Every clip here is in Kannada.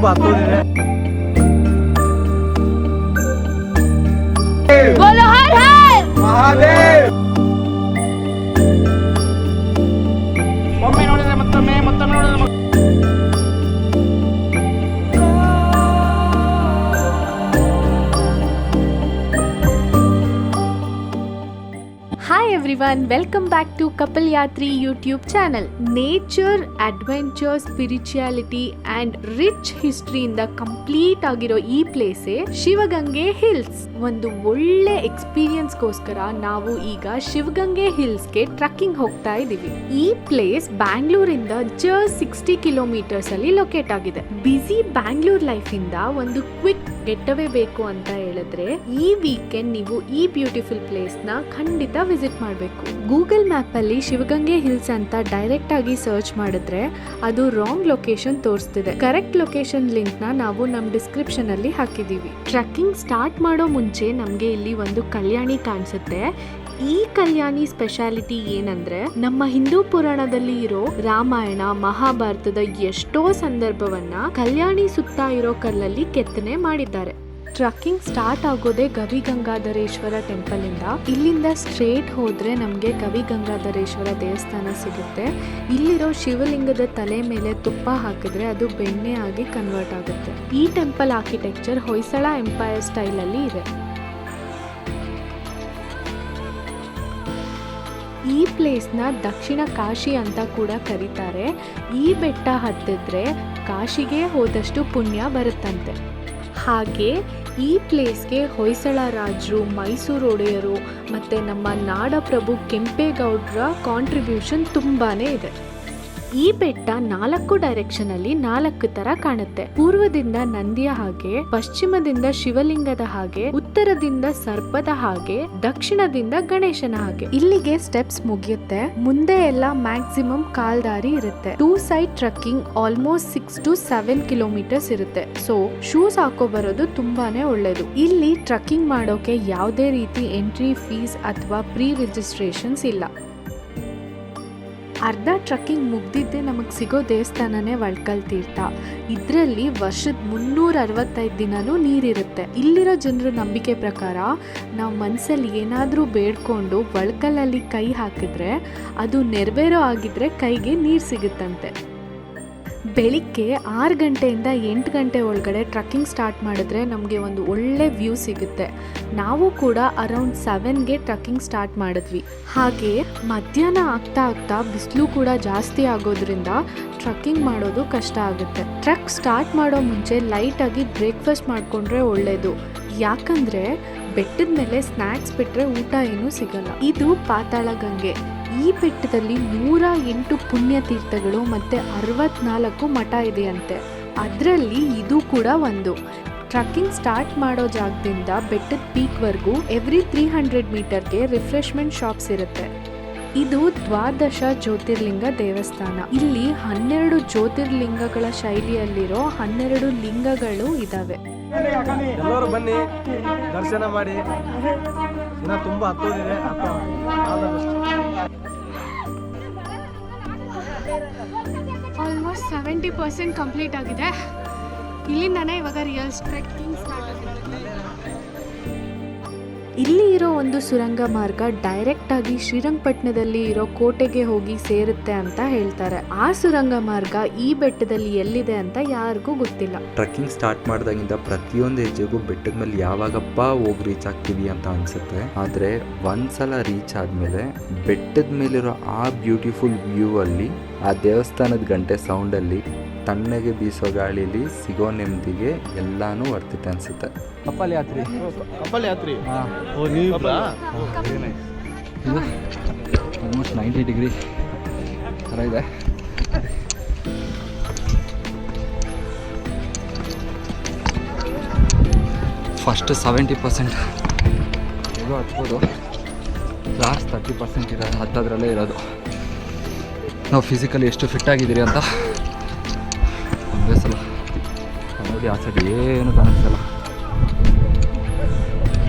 ತುಂಬಾ ಹತ್ತೋದಿದೆ. बोलो हर हर ಮಹಾದೇವ್. ಒಮ್ಮೆ ನೋಡಿದ್ರೆ ಮತ್ತೊಮ್ಮೆ ನೋಡಿದ್ರೆ Hi everyone, welcome back to Kapil Yatri YouTube channel. Nature, adventure, spirituality and rich history ಇಂದ ಕಂಪ್ಲೀಟ್ ಆಗಿರೋ ಈ ಪ್ಲೇಸೇ ಶಿವಗಂಗೆ ಹಿಲ್ಸ್. ಒಂದು ಒಳ್ಳೆ ಎಕ್ಸ್ಪೀರಿಯನ್ಸ್ ಗೋಸ್ಕರ ನಾವು ಈಗ ಶಿವಗಂಗೆ ಹಿಲ್ಸ್ಗೆ ಟ್ರಕ್ಕಿಂಗ್ ಹೋಗ್ತಾ ಇದೀವಿ. ಈ ಪ್ಲೇಸ್ ಬ್ಯಾಂಗ್ಳೂರಿಂದ ಜಸ್ಟ್ 60 ಕಿಲೋಮೀಟರ್ಸ್ ಅಲ್ಲಿ ಲೊಕೇಟ್ ಆಗಿದೆ. ಬಿಸಿ ಬ್ಯಾಂಗ್ಳೂರ್ ಲೈಫ್ ಇಂದ ಒಂದು ಕ್ವಿಕ್ ಗೆಟ್ ಅವೇ ಬೇಕು ಅಂತ ಹೇಳಿದ್ರೆ ಈ ವೀಕೆಂಡ್ ನೀವು ಈ ಬ್ಯೂಟಿಫುಲ್ ಪ್ಲೇಸ್ ನ ಖಂಡಿತ ವಿಸಿಟ್ ಮಾಡಬೇಕು. ಗೂಗಲ್ ಮ್ಯಾಪ್ ಅಲ್ಲಿ ಶಿವಗಂಗೆ ಹಿಲ್ಸ್ ಅಂತ ಡೈರೆಕ್ಟ್ ಆಗಿ ಸರ್ಚ್ ಮಾಡಿದ್ರೆ ಅದು ರಾಂಗ್ ಲೊಕೇಶನ್ ತೋರಿಸ್ತಿದೆ. ಕರೆಕ್ಟ್ ಲೊಕೇಶನ್ ಲಿಂಕ್ ನ ನಾವು ನಮ್ಮ ಡಿಸ್ಕ್ರಿಪ್ಷನ್ ಅಲ್ಲಿ ಹಾಕಿದೀವಿ. ಟ್ರೆಕ್ಕಿಂಗ್ ಸ್ಟಾರ್ಟ್ ಮಾಡೋ ಮುಂಚೆ ನಮ್ಗೆ ಇಲ್ಲಿ ಒಂದು ಕಲ್ಯಾಣಿ ಕಾಣಿಸುತ್ತೆ. ಈ ಕಲ್ಯಾಣಿ ಸ್ಪೆಷಾಲಿಟಿ ಏನಂದ್ರೆ ನಮ್ಮ ಹಿಂದೂ ಪುರಾಣದಲ್ಲಿ ಇರೋ ರಾಮಾಯಣ ಮಹಾಭಾರತದ ಎಷ್ಟೋ ಸಂದರ್ಭವನ್ನ ಕಲ್ಯಾಣಿ ಸುತ್ತ ಇರೋ ಕಲ್ಲಲ್ಲಿ ಕೆತ್ತನೆ ಮಾಡಿದ್ದಾರೆ. ಟ್ರಕ್ಕಿಂಗ್ ಸ್ಟಾರ್ಟ್ ಆಗೋದೇ ಗವಿಗಂಗಾಧರೇಶ್ವರ ಟೆಂಪಲ್ ಇಂದ. ಇಲ್ಲಿಂದ ಸ್ಟ್ರೇಟ್ ಹೋದ್ರೆ ನಮ್ಗೆ ಗವಿಗಂಗಾಧರೇಶ್ವರ ದೇವಸ್ಥಾನ ಸಿಗುತ್ತೆ. ಇಲ್ಲಿರೋ ಶಿವಲಿಂಗದ ತಲೆ ಮೇಲೆ ತುಪ್ಪ ಹಾಕಿದ್ರೆ ಅದು ಬೆಣ್ಣೆ ಆಗಿ ಕನ್ವರ್ಟ್ ಆಗುತ್ತೆ. ಈ temple architecture Hoysala empire style ಅಲ್ಲಿ ಇದೆ. ಈ ಪ್ಲೇಸ್ನ ದಕ್ಷಿಣ ಕಾಶಿ ಅಂತ ಕೂಡ ಕರೀತಾರೆ. ಈ ಬೆಟ್ಟ ಹತ್ತಿದ್ರೆ ಕಾಶಿಗೆ ಹೋದಷ್ಟು ಪುಣ್ಯ ಬರುತ್ತಂತೆ. ಹಾಗೆ ಈ ಪ್ಲೇಸ್ಗೆ ಹೊಯ್ಸಳ ರಾಜರು, ಮೈಸೂರು ಒಡೆಯರು ಮತ್ತು ನಮ್ಮ ನಾಡಪ್ರಭು ಕೆಂಪೇಗೌಡರ ಕಾಂಟ್ರಿಬ್ಯೂಷನ್ ತುಂಬಾನೇ ಇದೆ. ಈ ಬೆಟ್ಟ 4 ಡೈರೆಕ್ಷನ್ ಅಲ್ಲಿ 4 ತರ ಕಾಣುತ್ತೆ. ಪೂರ್ವದಿಂದ ನಂದಿಯ ಹಾಗೆ, ಪಶ್ಚಿಮದಿಂದ ಶಿವಲಿಂಗದ ಹಾಗೆ, ಉತ್ತರದಿಂದ ಸರ್ಪದ ಹಾಗೆ, ದಕ್ಷಿಣದಿಂದ ಗಣೇಶನ ಹಾಗೆ. ಇಲ್ಲಿಗೆ ಸ್ಟೆಪ್ಸ್ ಮುಗಿಯುತ್ತೆ. ಮುಂದೆ ಎಲ್ಲ ಮ್ಯಾಕ್ಸಿಮಮ್ ಕಾಲ್ದಾರಿ ಇರುತ್ತೆ. 2 side trekking almost 6 to 7 kilometers ಇರುತ್ತೆ. ಸೊ ಶೂಸ್ ಹಾಕೋ ಬರೋದು ತುಂಬಾನೇ ಒಳ್ಳೇದು. ಇಲ್ಲಿ ಟ್ರಕ್ಕಿಂಗ್ ಮಾಡೋಕೆ ಯಾವುದೇ ರೀತಿ ಎಂಟ್ರಿ ಫೀಸ್ ಅಥವಾ ಪ್ರೀ ರಿಜಿಸ್ಟ್ರೇಷನ್ಸ್ ಇಲ್ಲ. ಅರ್ಧ ಟ್ರಕ್ಕಿಂಗ್ ಮುಗ್ದಿದ್ದೆ ನಮಗೆ ಸಿಗೋ ದೇವಸ್ಥಾನನೇ ವಳ್ಕಲ್ ತೀರ್ಥ. ಇದರಲ್ಲಿ ವರ್ಷದ 365 ದಿನನೂ ನೀರಿರುತ್ತೆ. ಇಲ್ಲಿರೋ ಜನರ ನಂಬಿಕೆ ಪ್ರಕಾರ ನಾವು ಮನಸ್ಸಲ್ಲಿ ಏನಾದರೂ ಬೇಡ್ಕೊಂಡು ವಳ್ಕಲಲ್ಲಿ ಕೈ ಹಾಕಿದ್ರೆ ಅದು ನೆರವೇರೋ ಆಗಿದ್ರೆ ಕೈಗೆ ನೀರು ಸಿಗುತ್ತಂತೆ. ಬೆಳಿಗ್ಗೆ 6 ಗಂಟೆಯಿಂದ 8 ಗಂಟೆ ಒಳಗಡೆ ಟ್ರಕ್ಕಿಂಗ್ ಸ್ಟಾರ್ಟ್ ಮಾಡಿದ್ರೆ ನಮಗೆ ಒಂದು ಒಳ್ಳೆ ವ್ಯೂ ಸಿಗುತ್ತೆ. ನಾವು ಕೂಡ ಅರೌಂಡ್ 7ಗೆ ಟ್ರಕ್ಕಿಂಗ್ ಸ್ಟಾರ್ಟ್ ಮಾಡಿದ್ವಿ. ಹಾಗೆ ಮಧ್ಯಾಹ್ನ ಆಗ್ತಾ ಬಿಸಿಲು ಕೂಡ ಜಾಸ್ತಿ ಆಗೋದ್ರಿಂದ ಟ್ರಕ್ಕಿಂಗ್ ಮಾಡೋದು ಕಷ್ಟ ಆಗುತ್ತೆ. ಟ್ರಕ್ ಸ್ಟಾರ್ಟ್ ಮಾಡೋ ಮುಂಚೆ ಲೈಟಾಗಿ ಬ್ರೇಕ್ಫಾಸ್ಟ್ ಮಾಡಿಕೊಂಡ್ರೆ ಒಳ್ಳೆಯದು. ಯಾಕಂದರೆ ಬೆಟ್ಟದ ಮೇಲೆ ಸ್ನ್ಯಾಕ್ಸ್ ಬಿಟ್ಟರೆ ಊಟ ಏನೂ ಸಿಗಲ್ಲ. ಇದು ಪಾತಾಳ ಗಂಗೆ. ಈ ಬೆಟ್ಟದಲ್ಲಿ 108 ಪುಣ್ಯ ತೀರ್ಥಗಳು ಮತ್ತು 64 ಮಠ ಇದೆಯಂತೆ. ಅದರಲ್ಲಿ ಇದು ಕೂಡ ಒಂದು. ಟ್ರಕ್ಕಿಂಗ್ ಸ್ಟಾರ್ಟ್ ಮಾಡೋ ಜಾಗದಿಂದ ಬೆಟ್ಟದ ಪೀಕ್ವರೆಗೂ ಎವ್ರಿ 300 ಮೀಟರ್ಗೆ ರಿಫ್ರೆಶ್ಮೆಂಟ್ ಶಾಪ್ಸ್ ಇರುತ್ತೆ. ಇದು 12 ಜ್ಯೋತಿರ್ಲಿಂಗ ದೇವಸ್ಥಾನ. ಇಲ್ಲಿ 12 ಜ್ಯೋತಿರ್ಲಿಂಗಗಳ ಶೈಲಿಯಲ್ಲಿರೋ 12 ಲಿಂಗಗಳು ಇದಾವೆ. ಎಲ್ಲರೂ ಬನ್ನಿ, ದರ್ಶನ ಮಾಡಿ. ಇನ್ನ ತುಂಬಾ ಹತ್ತೋದಿದೆ. ಆಲ್ಮೋಸ್ಟ್ 70% ಕಂಪ್ಲೀಟ್ ಆಗಿದೆ. ಇಲ್ಲಿಂದಾನೇ ಇವಾಗ ರಿಯಲ್ ಟ್ರೆಕ್ಕಿಂಗ್ ಸ್ಟಾರ್ಟ್ ಆಗಿದೆ. ಇಲ್ಲಿ ಇರೋ ಒಂದು ಸುರಂಗ ಮಾರ್ಗ ಡೈರೆಕ್ಟ್ ಆಗಿ ಶ್ರೀರಂಗಪಟ್ಟಣದಲ್ಲಿ ಇರೋ ಕೋಟೆಗೆ ಹೋಗಿ ಸೇರುತ್ತೆ ಅಂತ ಹೇಳ್ತಾರೆ. ಆ ಸುರಂಗ ಮಾರ್ಗ ಈ ಬೆಟ್ಟದಲ್ಲಿ ಎಲ್ಲಿದೆ ಅಂತ ಯಾರಿಗೂ ಗೊತ್ತಿಲ್ಲ. ಟ್ರಕ್ಕಿಂಗ್ ಸ್ಟಾರ್ಟ್ ಮಾಡಿದಾಗಿಂದ ಪ್ರತಿಯೊಂದು ಹೆಜ್ಜೆಗೂ ಬೆಟ್ಟದ ಮೇಲೆ ಯಾವಾಗಪ್ಪ ಹೋಗಿ ರೀಚ್ ಆಗ್ತೀವಿ ಅಂತ ಅನ್ಸುತ್ತೆ. ಆದ್ರೆ ಒಂದ್ಸಲ ರೀಚ್ ಆದ್ಮೇಲೆ ಬೆಟ್ಟದ ಮೇಲಿರೋ ಆ ಬ್ಯೂಟಿಫುಲ್ ವ್ಯೂ ಅಲ್ಲಿ, ಆ ದೇವಸ್ಥಾನದ ಗಂಟೆ ಸೌಂಡ್ ಅಲ್ಲಿ, ತಣ್ಣಗೆ ಬೀಸೋ ಗಾಳಿಲಿ ಸಿಗೋ ನೆಮ್ಮದಿಗೆ ಎಲ್ಲಾನು ವರ್ತಿತೆ ಅನ್ಸುತ್ತೆ. ಕಪಲ್ ಯಾತ್ರಿ. ಆಲ್ಮೋಸ್ಟ್ 90 ಡಿಗ್ರಿ ಥರ ಇದೆ. ಫಸ್ಟ್ 70% ಹೇಗೋ ಹತ್ಬೋದು. ಲಾಸ್ಟ್ 30% ಇರೋದು ಹತ್ತೋದ್ರಲ್ಲೇ ಇರೋದು. ನಾವು ಫಿಸಿಕಲಿ ಎಷ್ಟು ಫಿಟ್ ಆಗಿದ್ದೀರಿ ಅಂತ ಒಂದೇ ಸಲ ನೋಡಿ. ಆ ಸೈಡ್ ಏನು ಕಾಣಿಸ್ತಲ್ಲ.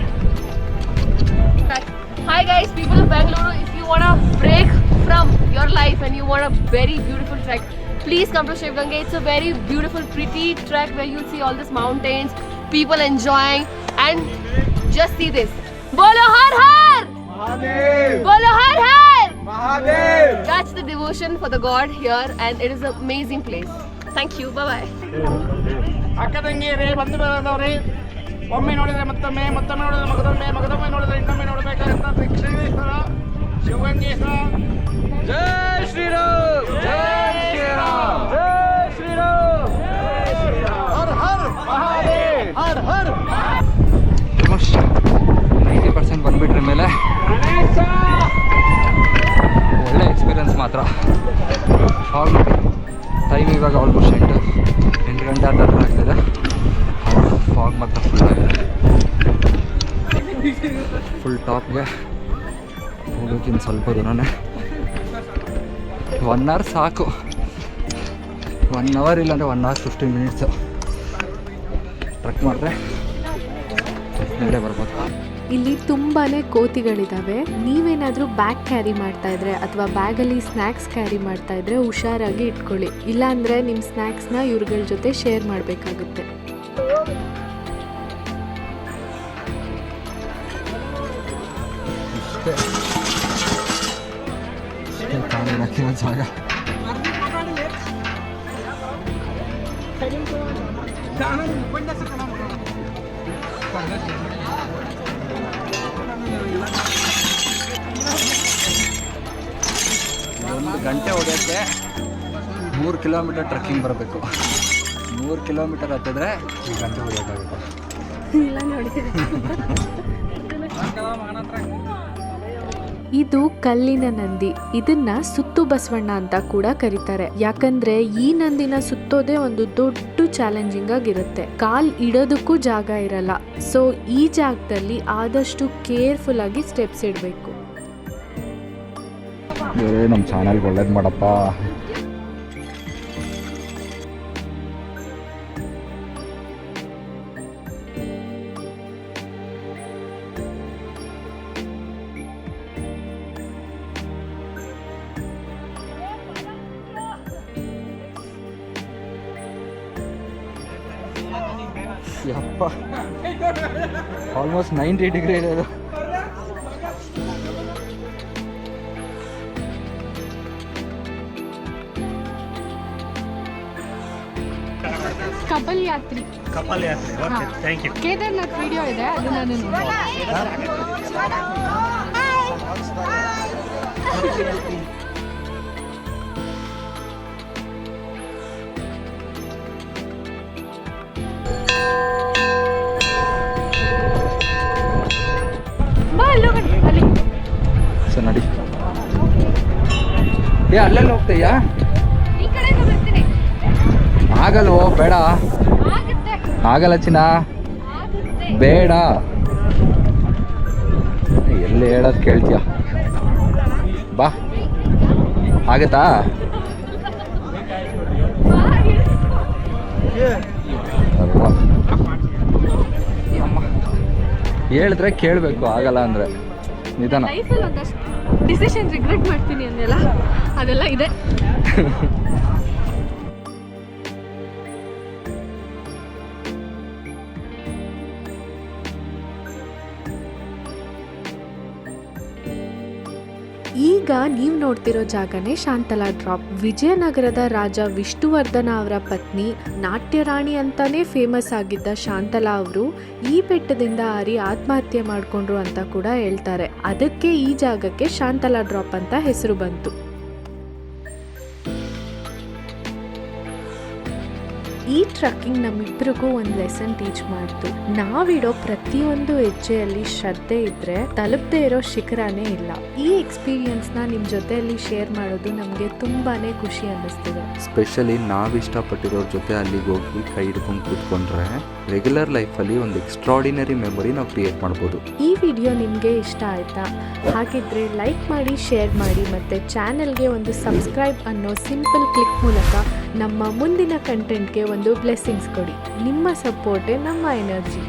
Hi guys, people of Bangalore, if you want to break from your life and you want a very beautiful trek, Please come to Shiv Ganga. It's a very beautiful, pretty trek where you'll see all these mountains, people enjoying, and just see this. Bolo Har Har! Mahadev! Bolo Har Har! Mahadev! That's the devotion for the god here, and it is an amazing place. Thank you. Bye bye. ಅಕ್ಕ ತಂಗಿಯರೇ, ಬಂಧು ಬಾಂಧವರೇ, ಒಮ್ಮೆ ನೋಡಿದ್ರೆ ಮತ್ತೊಮ್ಮೆ, ಮತ್ತೊಮ್ಮೆ ನೋಡಿದ್ರೆ ಮಗದೊಮ್ಮೆ, ಮಗದೊಮ್ಮೆ ನೋಡಿದ್ರೆ ಇನ್ನೊಮ್ಮೆ ನೋಡಬೇಕಾದಂತ ಶ್ರೀಕೃಷ್ಣೇಶ್ವರ ಶಿವಗಂಗೇಶ್ವರ. ಜೈ ಶ್ರೀರಾಮ್, ಜೈ ಶ್ರೀರಾಮ್, ಜೈ ಶ್ರೀರಾಮ್, ಜೈ ಶ್ರೀರಾಮ್. ಹರ್ ಹರ್ ಮಹಾದೇವ್, ಹರ್ ಹರ್. ಆಲ್ಮೋಸ್ಟ್ 90% ಬಂದುಬಿಟ್ರ ಮೇಲೆ ಒಳ್ಳೆ ಎಕ್ಸ್ಪೀರಿಯನ್ಸ್ ಮಾತ್ರ. ಟೈಮ್ ಇವಾಗ ಆಲ್ಮೋಸ್ಟ್ 8 ಗಂಟೆ ಹತ್ರ ಆಗ್ತಿದೆ. ಫಾಗ್ ಮಾತ್ರ ಫುಲ್ ಆಗಿದೆ. ಫುಲ್ ಟಾಪ್ಗೆ ಹೋಗೋಕ್ಕಿಂತ ಸ್ವಲ್ಪ ದೂರನೇ 1 ಅವರ್ ಸಾಕು. 1 ಅವರ್ ಇಲ್ಲಾಂದರೆ 1 ಅವರ್ 15 ಮಿನಿಟ್ಸು ಟ್ರೆಕ್ ಮಾಡಿದ್ರೆ ಮೇಲೆ ಬರ್ಬೋದು. ಇಲ್ಲಿ ತುಂಬಾನೇ ಕೋತಿಗಳಿದಾವೆ. ನೀವೇನಾದ್ರೂ ಬ್ಯಾಗ್ ಕ್ಯಾರಿ ಮಾಡ್ತಾ ಇದ್ರೆ ಅಥವಾ ಬ್ಯಾಗಲ್ಲಿ ಸ್ನ್ಯಾಕ್ಸ್ ಕ್ಯಾರಿ ಮಾಡ್ತಾ ಇದ್ರೆ ಹುಷಾರಾಗಿ ಇಟ್ಕೊಳ್ಳಿ, ಇಲ್ಲಾಂದ್ರೆ ನಿಮ್ಮ ಸ್ನ್ಯಾಕ್ಸ್ನ ಇವ್ರಗಳ ಜೊತೆ ಶೇರ್ ಮಾಡಬೇಕಾಗುತ್ತೆ. ಜಾಗ ಒಂದು ಗಂಟೆ ಹೊಡೆಯೋಕ್ಕೆ 3 ಕಿಲೋಮೀಟರ್ ಟ್ರೆಕ್ಕಿಂಗ್ ಬರಬೇಕು. 3 ಕಿಲೋಮೀಟರ್ ಹತ್ತಿದ್ರೆ ಈ ಗಂಟೆ ಹೊಡೆಯೋಕ್ಕಾಗುತ್ತೆ. ಇದು ಕಲ್ಲಿನ ನಂದಿ. ಇದನ್ನ ಸುತ್ತು ಬಸವಣ್ಣ ಅಂತ ಕೂಡ ಕರೀತಾರೆ. ಯಾಕಂದ್ರೆ ಈ ನಂದಿನ ಸುತ್ತೋದೇ ಒಂದು ದೊಡ್ಡ ಚಾಲೆಂಜಿಂಗ್ ಆಗಿರುತ್ತೆ. ಕಾಲ್ ಇಡೋದಕ್ಕೂ ಜಾಗ ಇರಲ್ಲ. ಸೊ ಈ ಜಾಗದಲ್ಲಿ ಆದಷ್ಟು ಕೇರ್ಫುಲ್ ಆಗಿ ಸ್ಟೆಪ್ಸ್ ಇಡಬೇಕು. ನಮ್ಮ ಚಾನಲ್ಗೆ ಒಳ್ಳೇದು ಮಾಡಪ್ಪ. ಯಪ್ಪ, ಆಲ್ಮೋಸ್ಟ್ 90 ಡಿಗ್ರಿ ಇದೆ ಅದು. Couple Yatri okay, thank you. Kedarnath video ಇದೆ, ಅದು ನಾನು ಸರ್ ನಡಿ. ಅಲ್ಲೆಲ್ಲ ಹೋಗ್ತೀಯಾ? ಆಗಲ್ವೋ? ಬೇಡ, ಆಗಲ್ಲ ಚಿನ್ನ, ಬೇಡ. ಎಲ್ಲಿ ಹೇಳೋದು ಕೇಳ್ತೀಯ? ಬಾ, ಆಗತ್ತಾ? ಹೇಳಿದ್ರೆ ಕೇಳಬೇಕು, ಆಗಲ್ಲ ಅಂದರೆ ನಿಧಾನ. ಲೈಫಲ್ಲಿ ಒಂದಷ್ಟು ಡಿಸಿಷನ್ ರಿಗ್ರೆಟ್ ಮಾಡ್ತೀನಿ ಅಂದೆಲ್ಲ, ಅದೆಲ್ಲ ಇದೆ. ಈಗ ನೀವು ನೋಡ್ತಿರೋ ಜಾಗನೇ ಶಾಂತಲಾ ಡ್ರಾಪ್. ವಿಜಯನಗರದ ರಾಜ ವಿಷ್ಣುವರ್ಧನ ಅವರ ಪತ್ನಿ, ನಾಟ್ಯರಾಣಿ ಅಂತಾನೆ ಫೇಮಸ್ ಆಗಿದ್ದ ಶಾಂತಲಾ ಅವರು ಈ ಬೆಟ್ಟದಿಂದ ಹಾರಿ ಆತ್ಮಹತ್ಯೆ ಮಾಡಿಕೊಂಡ್ರು ಅಂತ ಕೂಡ ಹೇಳ್ತಾರೆ. ಅದಕ್ಕೆ ಈ ಜಾಗಕ್ಕೆ ಶಾಂತಲಾ ಡ್ರಾಪ್ ಅಂತ ಹೆಸರು ಬಂತು. ಈ ಟ್ರಕ್ಕಿಂಗ್ ನಮ್ಮಿಬ್ಬರಿಗೂ ಒಂದು ಲೆಸನ್ ಟೀಚ್ ಮಾಡ್ತು. ನಾವಿಡೋ ಪ್ರತಿಯೊಂದು ಹೆಜ್ಜೆಯಲ್ಲಿ ಶ್ರದ್ಧೆ ಇದ್ರೆ ತಲುಪದೇ ಇರೋ ಶಿಖರನೇ ಇಲ್ಲ. ಈ ಎಕ್ಸ್ಪೀರಿಯನ್ಸ್ನ ನಿಮ್ಮ ಜೊತೆಯಲ್ಲಿ ಶೇರ್ ಮಾಡೋದು ನಮಗೆ ತುಂಬಾನೇ ಖುಷಿ ಅನ್ನಿಸ್ತಿದೆ. ಸ್ಪೆಷಲಿ ನಾವು ಇಷ್ಟಪಟ್ಟಿರೋರ ಜೊತೆ ಅಲ್ಲಿಗೆ ಹೋಗಿ ಕೈ ಹಿಡ್ಕೊಂಡು ಕೂತ್ಕೊಂಡ್ರೆ ರೆಗ್ಯುಲರ್ ಲೈಫಲ್ಲಿ ಒಂದು ಎಕ್ಸ್ಟ್ರಾಡಿನರಿ ಮೆಮೊರಿ ನಾವು ಕ್ರಿಯೇಟ್ ಮಾಡ್ಬೋದು. ಈ ವಿಡಿಯೋ ನಿಮಗೆ ಇಷ್ಟ ಆಯ್ತಾ? ಹಾಗಿದ್ರೆ ಲೈಕ್ ಮಾಡಿ, ಶೇರ್ ಮಾಡಿ, ಮತ್ತು ಚಾನೆಲ್ಗೆ ಒಂದು ಸಬ್ಸ್ಕ್ರೈಬ್ ಅನ್ನೋ ಸಿಂಪಲ್ ಕ್ಲಿಕ್ ಮೂಲಕ ನಮ್ಮ ಮುಂದಿನ ಕಂಟೆಂಟ್ಗೆ ಒಂದು ಬ್ಲೆಸ್ಸಿಂಗ್ಸ್ ಕೊಡಿ. ನಿಮ್ಮ ಸಪೋರ್ಟೇ ನಮ್ಮ ಎನರ್ಜಿ.